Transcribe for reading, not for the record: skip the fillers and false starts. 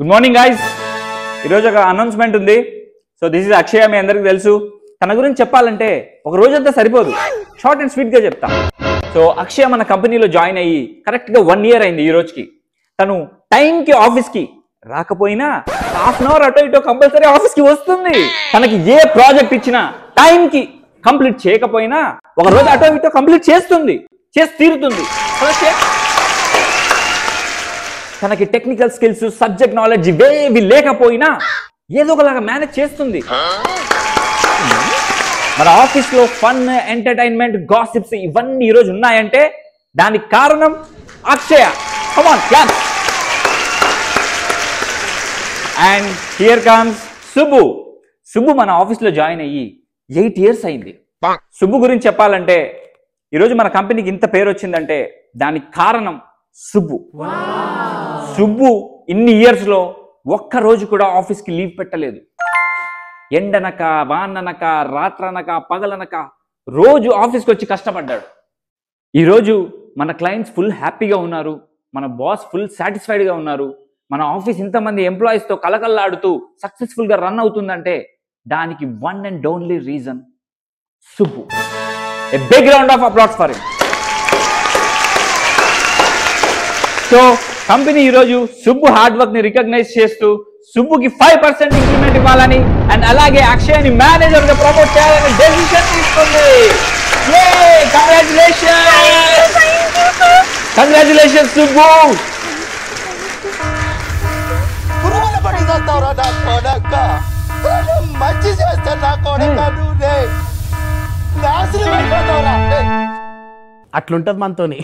Good morning guys. ఈరోజు ఒక announcement ఉంది. సో దిస్ ఇస్ అక్షయ. మీ అందరికీ తెలుసు. తన గురించి చెప్పాలంటే ఒక రోజంతా సరిపోదు, షార్ట్ అండ్ స్వీట్ గా చెప్తా. సో అక్షయ మన కంపెనీలో జాయిన్ అయ్యి కరెక్ట్ గా 1 year అయింది. ఈ రోజుకి తను టైంకి ఆఫీస్ కి రాకపోయినా హాఫ్ అన్ అవర్ అటో ఇటో కంపల్సరీ ఆఫీస్ కి వస్తుంది. తనకి ఏ ప్రాజెక్ట్ ఇచ్చినా టైంకి కంప్లీట్ చేయకపోయినా ఒక రోజు అటో ఇటో కంప్లీట్ చేస్తుంది, చేసి తీరుతుంది. తనకి టెక్నికల్ స్కిల్స్, సబ్జెక్ట్ నాలెడ్జ్ ఇవేవి లేకపోయినా ఏదో ఒకలాగా మేనేజ్ చేస్తుంది. మన ఆఫీస్ లో ఫన్, ఎంటర్టైన్మెంట్, గాసిప్స్ ఇవన్నీ ఈరోజు ఉన్నాయంటే దానికి కారణం Akshaya. Come on clap. And here comes Subbu. Subbu మన ఆఫీస్ లో జాయిన్ అయ్యి 8 years అయింది. సుబ్బు గురించి చెప్పాలంటే ఈరోజు మన కంపెనీకి ఇంత పేరు వచ్చిందంటే దానికి కారణం సుబ్బు. సుబ్బు ఇన్ని ఇయర్స్ లో ఒక్క రోజు కూడా ఆఫీస్ కి లీవ్ పెట్టలేదు. ఎండనక, వాననక, రాత్రనక, పగలనక రోజు ఆఫీస్కి వచ్చి కష్టపడ్డాడు. ఈరోజు మన క్లయింట్స్ ఫుల్ హ్యాపీగా ఉన్నారు, మన బాస్ ఫుల్ సాటిస్ఫైడ్ గా ఉన్నారు, మన ఆఫీస్ ఇంతమంది ఎంప్లాయీస్ తో కలకల్లాడుతూ సక్సెస్ఫుల్ గా రన్ అవుతుందంటే దానికి one and only reason Subbu. A big round of applause for him. So company ఈరోజు సుబ్బు హార్డ్ వర్క్ ని రికగ్నైజ్ చేస్తూ సుబ్బుకి 5% ఇంక్రిమెంట్ ఇవ్వాలని అండ్ అలాగే అక్షయని మేనేజర్ గా ప్రమోట్ చేయాలని డెసిషన్ తీసుకుంది. కంగ్రాచులేషన్స్ సుబ్బు. మంచి చేస్తా అట్లుంటది మనతోని.